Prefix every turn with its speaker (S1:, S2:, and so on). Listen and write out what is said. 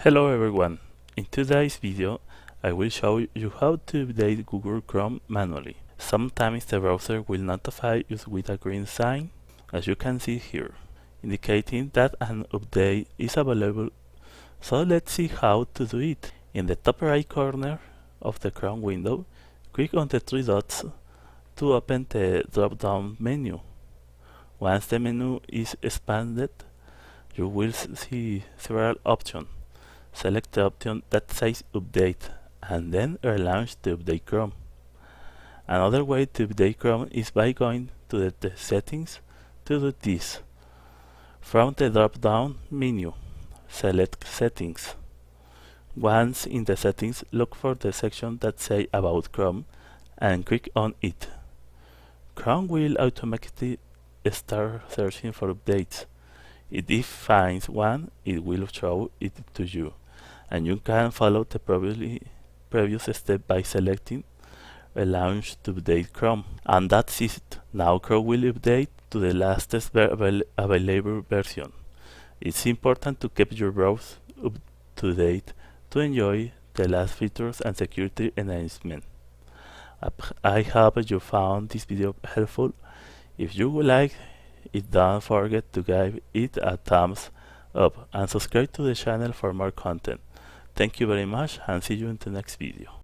S1: Hello everyone, in today's video I will show you how to update Google Chrome manually. Sometimes the browser will notify you with a green sign, as you can see here, indicating that an update is available. So let's see how to do it. In the top right corner of the Chrome window, click on the three dots to open the drop-down menu. Once the menu is expanded, you will see several options. Select the option that says Update and then relaunch to update Chrome. Another way to update Chrome is by going to the settings to do this. From the drop-down menu, select Settings. Once in the settings, look for the section that says About Chrome and click on it. Chrome will automatically start searching for updates. If it finds one, it will show it to you, and you can follow the previous step by selecting Relaunch to update Chrome. And that's it. Now Chrome will update to the latest available version. It's important to keep your browser up to date to enjoy the last features and security enhancements. I hope you found this video helpful. If you would like it, don't forget to give it a thumbs up and subscribe to the channel for more content. Thank you very much and see you in the next video.